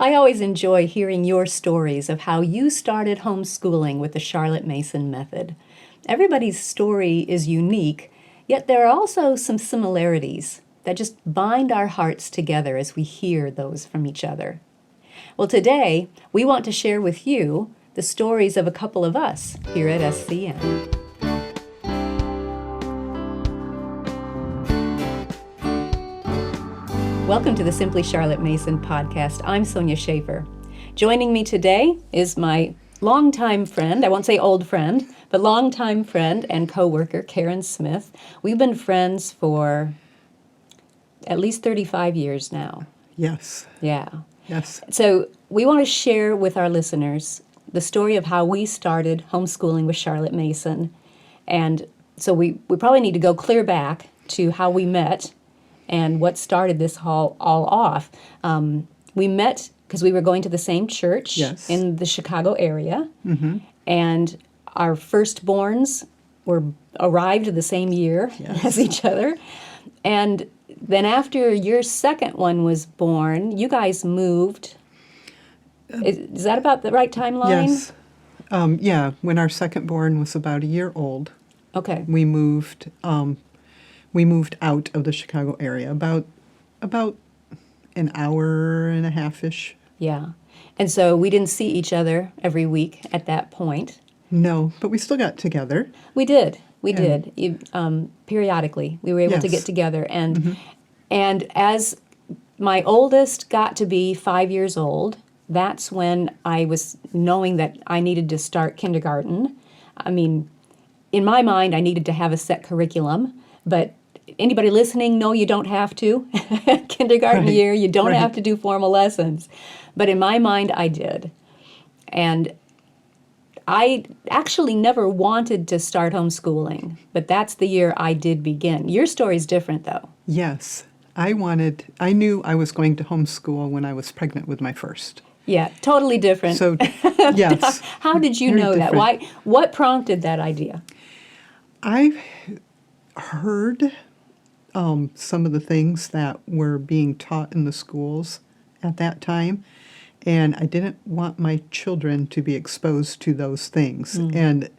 I always enjoy hearing your stories of how you started homeschooling with the Charlotte Mason method. Everybody's story is unique, yet there are also some similarities that just bind our hearts together as we hear those from each other. Well, today we want to share with you the stories of a couple of us here at SCM. Welcome to the Simply Charlotte Mason podcast. I'm Sonia Schaefer. Joining me today is my longtime friend, I won't say old friend, but longtime friend and co-worker, Karen Smith. We've been friends for at least 35 years now. Yes. Yeah. Yes. So we want to share with our listeners the story of how we started homeschooling with Charlotte Mason. And so we probably need to go clear back to how we met and what started this all off. We met because we were going to the same church in the Chicago area, and our firstborns arrived the same year as each other. And then after your second one was born, you guys moved. Is that about the right timeline? Yes. When our second born was about a year old, Okay. we moved out of the Chicago area, about an hour and a half-ish. Yeah. And so we didn't see each other every week at that point. No, but we still got together. We did. We did. Periodically, we were able to get together. And as my oldest got to be 5 years old, that's when I was knowing that I needed to start kindergarten. I mean, in my mind, I needed to have a set curriculum, but anybody listening, no, you don't have to. Kindergarten year, you don't have to do formal lessons. But in my mind, I did. And I actually never wanted to start homeschooling, but that's the year I did begin. Your story's different, though. Yes. I knew I was going to homeschool when I was pregnant with my first. Yeah, totally different. So, yes. How did you know that? Why? What prompted that idea? I heard some of the things that were being taught in the schools at that time, and I didn't want my children to be exposed to those things. And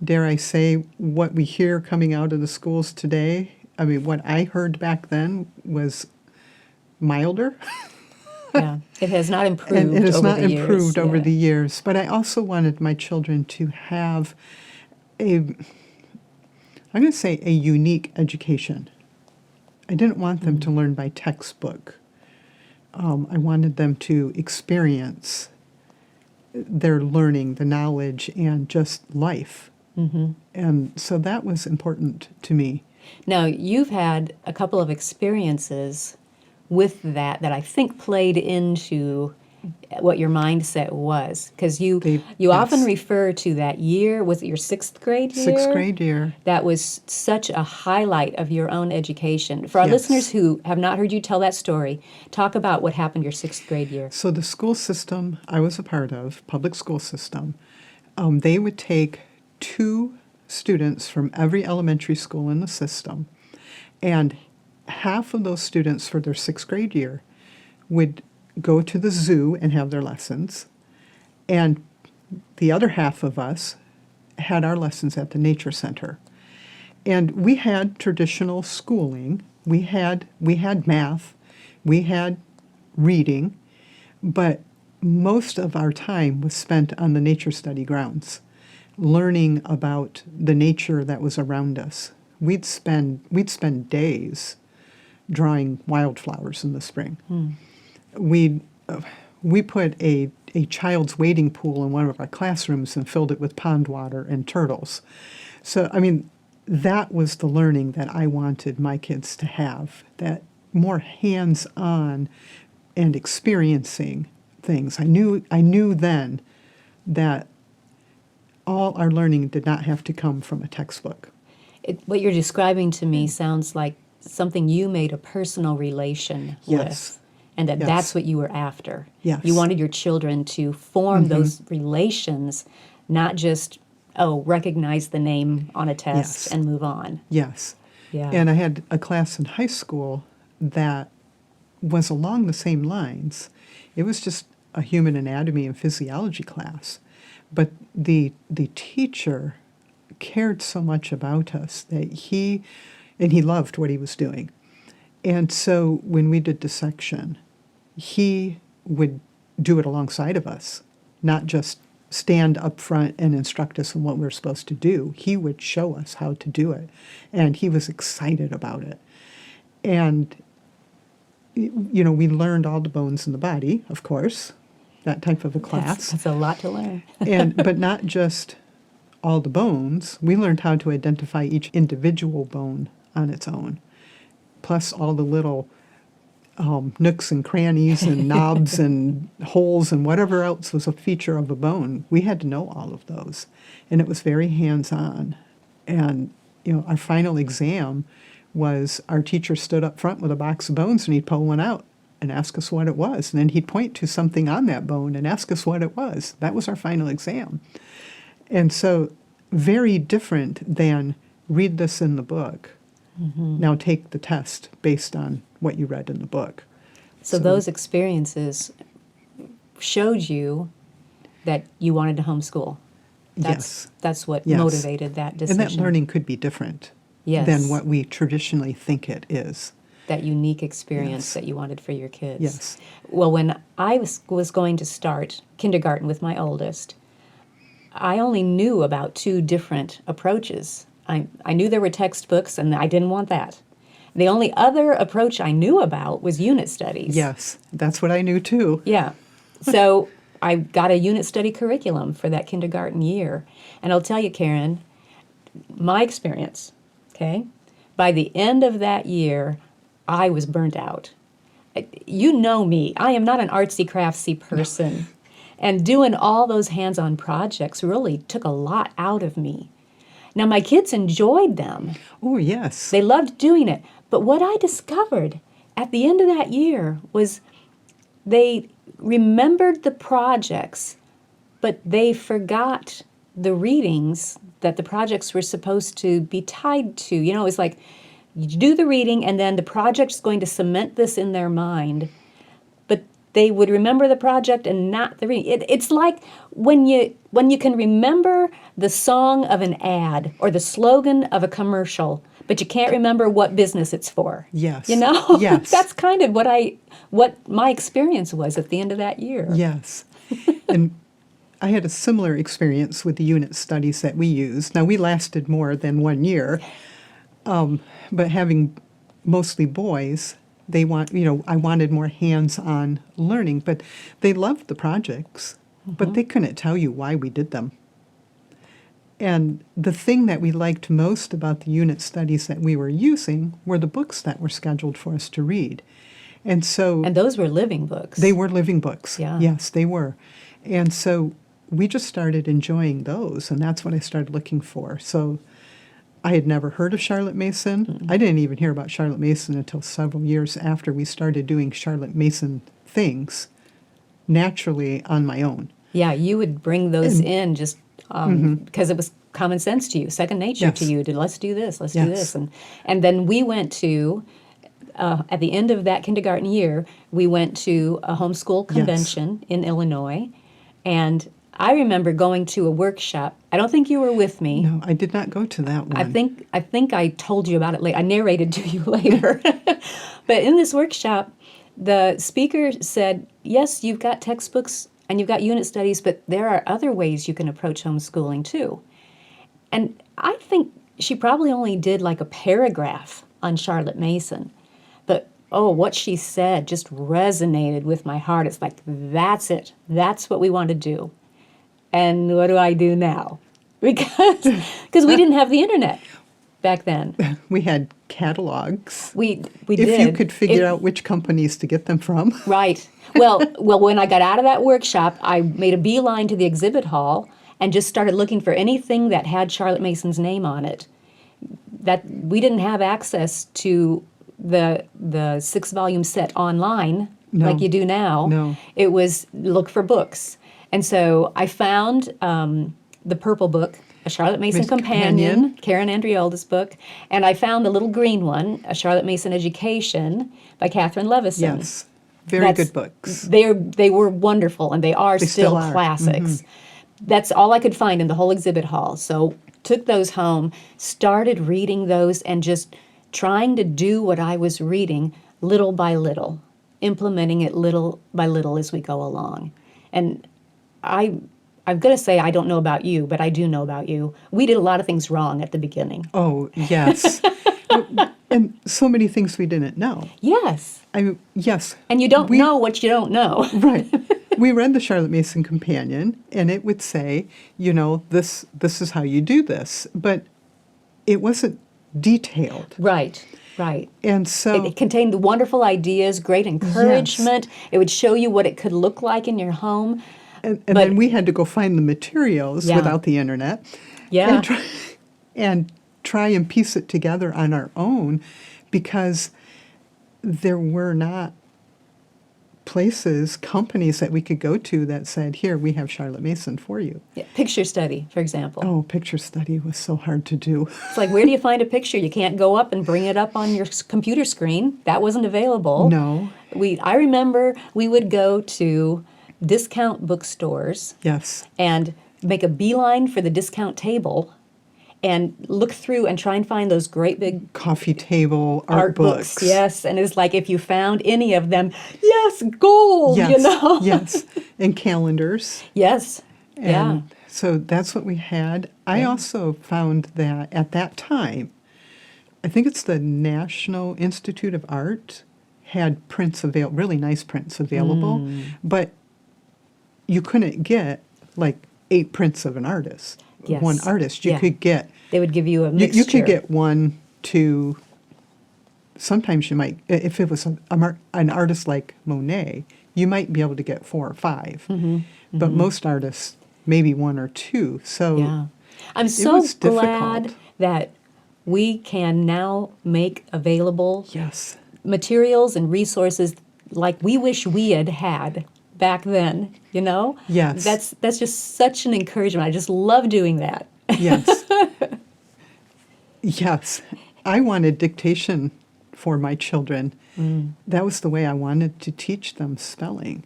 dare I say, what we hear coming out of the schools today, I mean, what I heard back then was milder. Yeah, it has not improved and it has over not the improved years. over the years. But I also wanted my children to have I'm going to say a unique education. I didn't want them to learn by textbook. I wanted them to experience their learning, the knowledge, and just life. And so that was important to me. Now, you've had a couple of experiences with that I think played into what your mindset was, because you often refer to that year. Was it your sixth grade year? Sixth grade year. That was such a highlight of your own education. For our listeners who have not heard you tell that story, talk about what happened your sixth grade year. So the school system I was a part of, public school system, they would take 2 students from every elementary school in the system, and half of those students for their sixth grade year would go to the zoo and have their lessons, and the other half of us had our lessons at the nature center. And we had traditional schooling. We had math, we had reading, but most of our time was spent on the nature study grounds, learning about the nature that was around us. We'd spend days drawing wildflowers in the spring. We put a child's wading pool in one of our classrooms and filled it with pond water and turtles. So, I mean, that was the learning that I wanted my kids to have, that more hands-on and experiencing things. I knew then that all our learning did not have to come from a textbook. What you're describing to me sounds like something you made a personal relation with. And that's what you were after. Yes. You wanted your children to form those relations, not just, recognize the name on a test and move on. Yes. Yeah. And I had a class in high school that was along the same lines. It was just a human anatomy and physiology class. But the teacher cared so much about us that he loved what he was doing. And so when we did dissection, he would do it alongside of us, not just stand up front and instruct us on what we were supposed to do. He would show us how to do it, and he was excited about it. And, you know, we learned all the bones in the body, of course, that type of a class. That's a lot to learn. But not just all the bones. We learned how to identify each individual bone on its own, plus all the little nooks and crannies and knobs and holes and whatever else was a feature of a bone. We had to know all of those, and it was very hands-on. And, you know, our final exam was our teacher stood up front with a box of bones, and he'd pull one out and ask us what it was, and then he'd point to something on that bone and ask us what it was. That was our final exam. And so very different than read this in the book. Mm-hmm. Now take the test based on what you read in the book. So those experiences showed you that you wanted to homeschool. Yes. That's what Yes. motivated that decision. And that learning could be different Yes. than what we traditionally think it is. That unique experience Yes. that you wanted for your kids. Yes. Well, when I was going to start kindergarten with my oldest, I only knew about 2 different approaches. I knew there were textbooks, and I didn't want that. The only other approach I knew about was unit studies. Yes, that's what I knew too. Yeah. So I got a unit study curriculum for that kindergarten year. And I'll tell you, Karen, my experience, okay, by the end of that year, I was burnt out. You know me. I am not an artsy, craftsy person. No. And doing all those hands-on projects really took a lot out of me. Now, my kids enjoyed them. Oh, yes. They loved doing it. But what I discovered at the end of that year was they remembered the projects, but they forgot the readings that the projects were supposed to be tied to. You know, it was like you do the reading, and then the project's going to cement this in their mind. But they would remember the project and not the reading. It's like when you can remember the song of an ad or the slogan of a commercial, but you can't remember what business it's for. Yes. You know? Yes. That's kind of what my experience was at the end of that year. Yes. And I had a similar experience with the unit studies that we used. Now, we lasted more than 1 year, but having mostly boys, I wanted more hands-on learning, but they loved the projects, but they couldn't tell you why we did them. And the thing that we liked most about the unit studies that we were using were the books that were scheduled for us to read. And those were living books. They were living books. Yeah. Yes, they were. And so we just started enjoying those, and that's what I started looking for. So I had never heard of Charlotte Mason. Mm-hmm. I didn't even hear about Charlotte Mason until several years after we started doing Charlotte Mason things naturally on my own. Yeah, you would bring those in just because it was common sense to you, second nature to you, to let's do this, let's do this. And then we went to, at the end of that kindergarten year, we went to a homeschool convention in Illinois, and I remember going to a workshop. I don't think you were with me. No, I did not go to that one. I think I told you about it later. I narrated to you later. But in this workshop, the speaker said, yes, you've got textbooks and you've got unit studies, but there are other ways you can approach homeschooling too. And I think she probably only did like a paragraph on Charlotte Mason. But, what she said just resonated with my heart. It's like, that's it. That's what we want to do. And what do I do now? Because we didn't have the internet back then. We had catalogs. We did. If you could figure out which companies to get them from. Right. Well, when I got out of that workshop, I made a beeline to the exhibit hall and just started looking for anything that had Charlotte Mason's name on it. That we didn't have access to the 6-volume set online like you do now. No. It was look for books. And so I found the Purple Book A Charlotte Mason Mason Companion, Companion. Karen Andriolda's book. And I found the little green one, A Charlotte Mason Education by Catherine Levison. Yes. Very That's- good books. They were wonderful, and they are They still still are. classics. That's all I could find in the whole exhibit hall. So took those home, started reading those, and just trying to do what I was reading little by little, implementing it little by little as we go along. And I'm going to say I don't know about you, but I do know about you. We did a lot of things wrong at the beginning. Oh, yes. And so many things we didn't know. Yes. Yes. And you don't know what you don't know. Right. We read the Charlotte Mason Companion, and it would say, this is how you do this. But it wasn't detailed. Right. Right. And so, It contained wonderful ideas, great encouragement. It would show you what it could look like in your home. and then we had to go find the materials Yeah. without the internet. Yeah. And try and piece it together on our own, because there were not places, companies that we could go to that said, here, we have Charlotte Mason for you. Yeah. Picture study, for example. Oh, picture study was so hard to do. It's like, where do you find a picture? You can't go up and bring it up on your computer screen. That wasn't available. No. I remember we would go to discount bookstores Yes. and make a beeline for the discount table and look through and try and find those great big Coffee table, art books. Yes, and it's like if you found any of them, yes, gold, Yes. you know? Yes. And calendars. Yes, yeah. And so that's what we had. I also found that at that time, I think it's the National Institute of Art had prints available, really nice prints available, but you couldn't get like 8 prints of an artist. Yes. One artist. You Yeah. could get, They would give you a you, mixture. you could get 1, 2, sometimes you might, if it was an artist like Monet, you might be able to get 4 or 5. But most artists, maybe 1 or 2. So Yeah. I'm so was glad difficult. that we can now make available yes. materials and resources like we wish we had had back then, you know? Yes. That's just such an encouragement. I just love doing that. Yes. Yes. I wanted dictation for my children. That was the way I wanted to teach them spelling.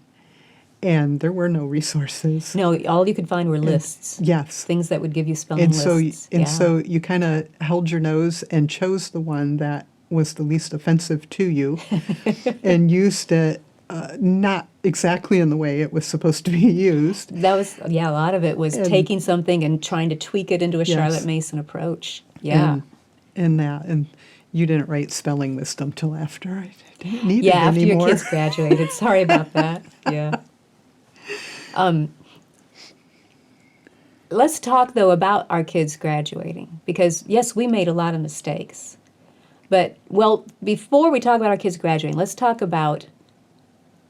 And there were no resources. No, all you could find were lists. Yes. Things that would give you spelling And so lists. and Yeah. so you kind of held your nose and chose the one that was the least offensive to you and used it not exactly in the way it was supposed to be used. That was, a lot of it was And- taking something and trying to tweak it into a Yes. Charlotte Mason approach. Yeah. And you didn't write spelling wisdom till after I didn't need Yeah, it after anymore. your kids graduated. Sorry about that. Yeah. Let's talk, though, about our kids graduating, because, yes, we made a lot of mistakes. But, well, before we talk about our kids graduating, let's talk about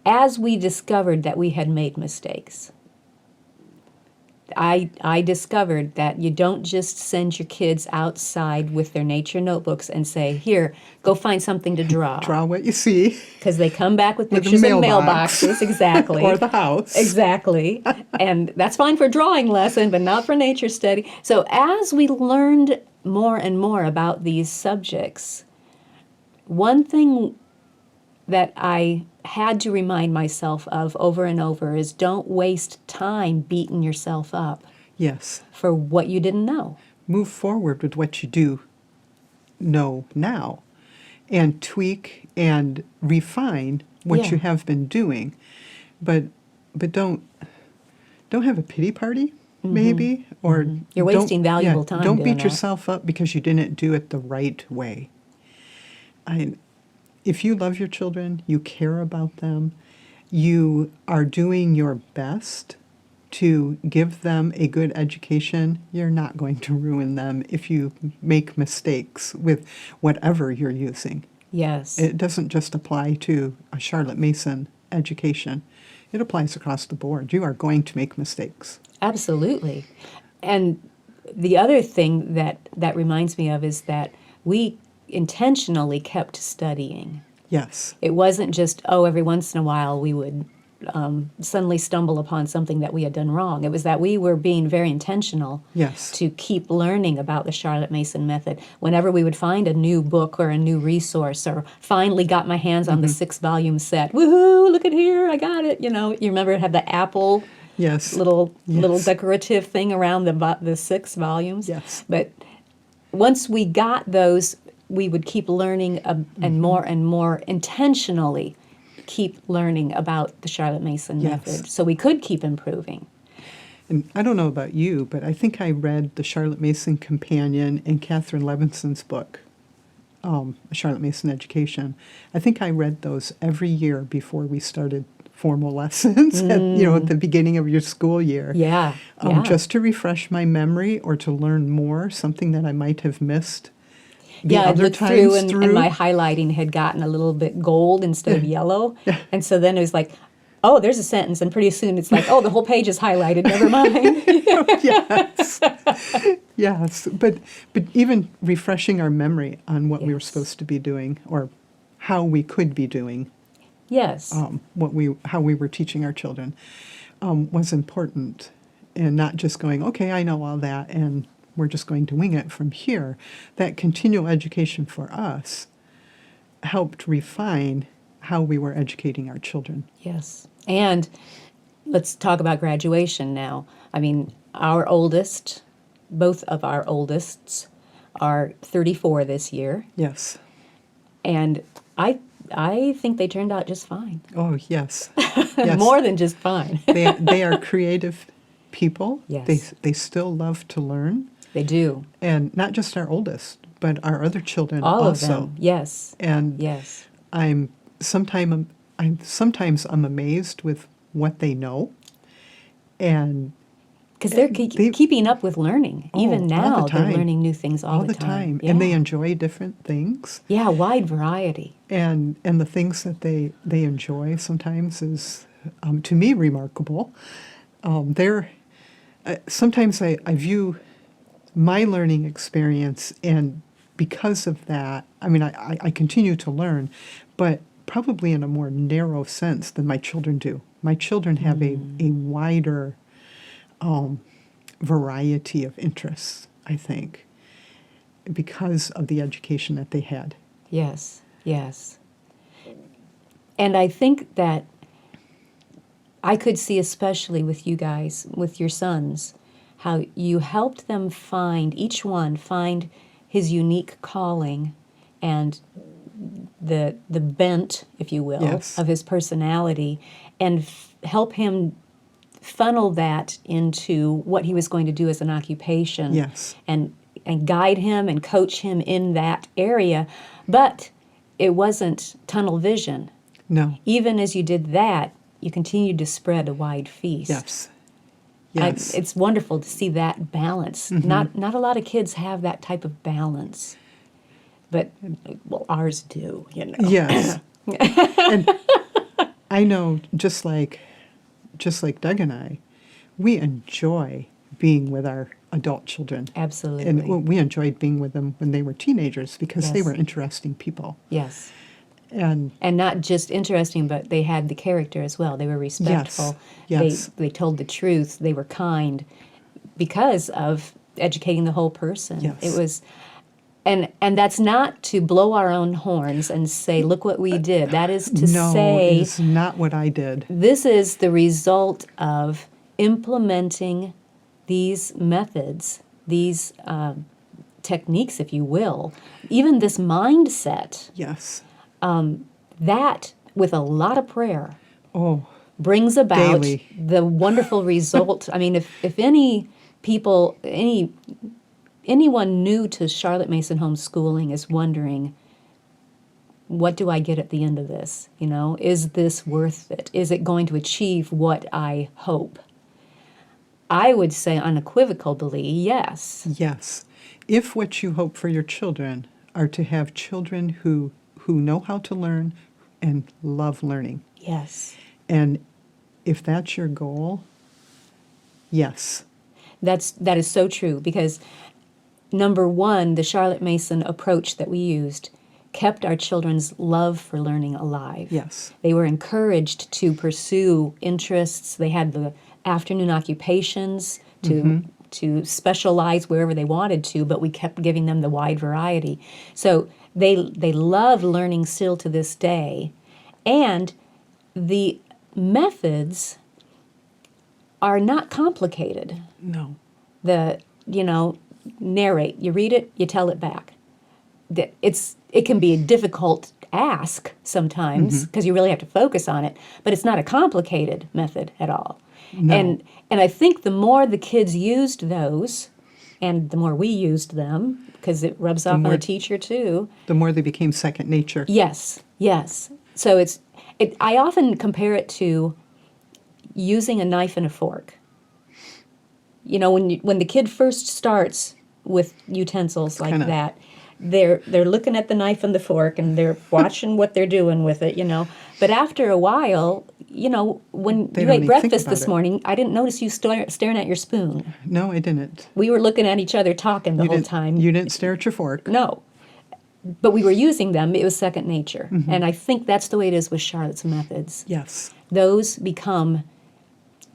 as we discovered that we had made mistakes. I discovered that you don't just send your kids outside with their nature notebooks and say, here, go find something to draw. Draw what you see. Because they come back with With a pictures of mailbox. mailboxes, exactly. Or the house. Exactly. And that's fine for a drawing lesson, but not for nature study. So as we learned more and more about these subjects, one thing that I had to remind myself of over and over is don't waste time beating yourself up Yes. for what you didn't know. Move forward with what you do know now and tweak and refine what Yeah. you have been doing. But don't have a pity party, maybe, or You're don't- wasting valuable time Don't doing beat that. yourself up because you didn't do it the right way. If you love your children, you care about them, you are doing your best to give them a good education, you're not going to ruin them if you make mistakes with whatever you're using. Yes. It doesn't just apply to a Charlotte Mason education. It applies across the board. You are going to make mistakes. Absolutely. And the other thing that reminds me of is that we intentionally kept studying. Yes. It wasn't just, oh, every once in a while we would suddenly stumble upon something that we had done wrong. It was that we were being very intentional Yes. to keep learning about the Charlotte Mason method. Whenever we would find a new book or a new resource, or finally got my hands on the 6-volume set, woohoo, look at here, I got it. You know, you remember it had the apple Yes. little Yes. decorative thing around the 6 volumes. Yes. But once we got those, we would keep learning and more intentionally keep learning about the Charlotte Mason Yes. method, so we could keep improving. And I don't know about you, but I think I read the Charlotte Mason Companion and Catherine Levinson's book, Charlotte Mason Education. I think I read those every year before we started formal lessons at the beginning of your school year. Yeah, Just to refresh my memory or to learn more, something that I might have missed. I'd look through and my highlighting had gotten a little bit gold instead of yellow. And so then it was like, oh, there's a sentence. And pretty soon it's like, oh, the whole page is highlighted. Never mind. Yes. Yes. But even refreshing our memory on what we were supposed to be doing or how we could be doing Yes. how we were teaching our children was important. And not just going, okay, I know all that, and we're just going to wing it from here. That continual education for us helped refine how we were educating our children. Yes. And let's talk about graduation now. I mean, both of our oldest are 34 this year. Yes. And I think they turned out just fine. Oh, yes. Yes. More than just fine. They are creative people. Yes. They still love to learn. They do. And not just our oldest, but our other children All also. of them. Yes. And Yes. I'm sometimes amazed with what they know, and Because they're keeping up with learning. Even all now, the they're time. learning new things all the time. and they Yeah. enjoy different things, Yeah, wide variety. and the things that they enjoy sometimes is to me remarkable. They're sometimes I view my learning experience, and because of that, I mean, I continue to learn, but probably in a more narrow sense than my children do. My children have a wider variety of interests, I think, because of the education that they had. Yes, yes. And I think that I could see, especially with you guys, with your sons, how you helped them each one find his unique calling and the bent, if you will, Yes. of his personality, and help him funnel that into what he was going to do as an occupation. Yes. And guide him and coach him in that area. But it wasn't tunnel vision. No. Even as you did that, you continued to spread a wide feast. Yes. Yes. It's wonderful to see that balance. Not a lot of kids have that type of balance, but well, ours do. You know. Yes. And I know, just like Doug and I, we enjoy being with our adult children. Absolutely. And we enjoyed being with them when they were teenagers because they Yes. were interesting people. Yes. And not just interesting, but they had the character as well. They were respectful. Yes. They told the truth. They were kind because of educating the whole person. Yes. It was, and that's not to blow our own horns and say, look what we did. That is to no, say, it's not what I did. this is the result of implementing these methods, these techniques, if you will, even this mindset. Yes. That, with a lot of prayer, Oh, brings about Daily. the wonderful result. I mean, if any people, anyone new to Charlotte Mason homeschooling is wondering, what do I get at the end of this? You know, is this worth it? Is it going to achieve what I hope? I would say unequivocally, yes. yes. If what you hope for your children are to have children who know how to learn and love learning, Yes. and if that's your goal, yes. That is so true, because number one, the Charlotte Mason approach that we used kept our children's love for learning alive. Yes. They were encouraged to pursue interests. They had the afternoon occupations to specialize wherever they wanted to, but we kept giving them the wide variety. So they love learning still to this day. And the methods are not complicated. No. Narrate. You read it, you tell it back. It can be a difficult ask sometimes because you really have to focus on it, but it's not a complicated method at all. No. And I think the more the kids used those, and the more we used them, because it rubs off on the teacher too. The more they became second nature. Yes. So I often compare it to using a knife and a fork. When the kid first starts with utensils like that, they're looking at the knife and the fork and they're watching what they're doing with it, But after a while, when you ate breakfast this morning, I didn't notice you staring at your spoon. No, I didn't. We were looking at each other talking the whole time. You didn't stare at your fork. No. But we were using them. It was second nature. And I think that's the way it is with Charlotte's methods. Yes. Those become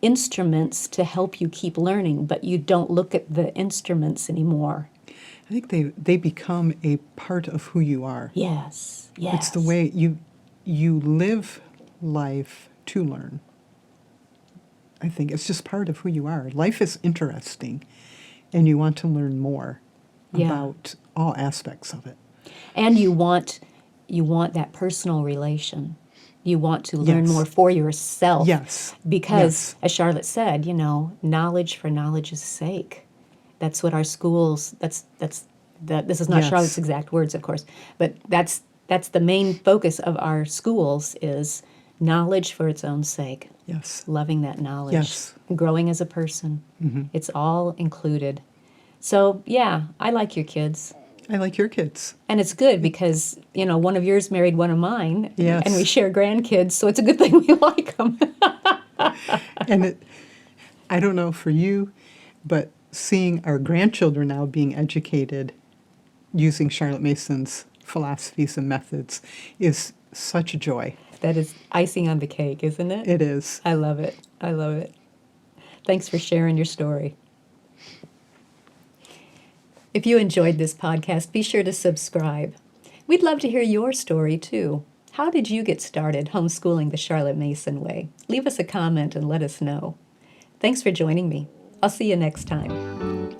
instruments to help you keep learning, but you don't look at the instruments anymore. I think they become a part of who you are. Yes. It's the way you live life to learn. I think it's just part of who you are. Life is interesting, and you want to learn more about all aspects of it. And you want that personal relation. You want to learn more for yourself. Yes. Because, as Charlotte said, knowledge for knowledge's sake. That's what our schools, this is not Charlotte's exact words, of course, but that's the main focus of our schools is knowledge for its own sake. Yes. Loving that knowledge. Yes. Growing as a person. It's all included. So, yeah, I like your kids. I like your kids. And it's good because, one of yours married one of mine. Yes. And we share grandkids, so it's a good thing we like them. And I don't know for you, but seeing our grandchildren now being educated using Charlotte Mason's philosophies and methods is such a joy. That is icing on the cake, isn't it? It is. I love it. Thanks for sharing your story. If you enjoyed this podcast, be sure to subscribe. We'd love to hear your story, too. How did you get started homeschooling the Charlotte Mason way? Leave us a comment and let us know. Thanks for joining me. I'll see you next time.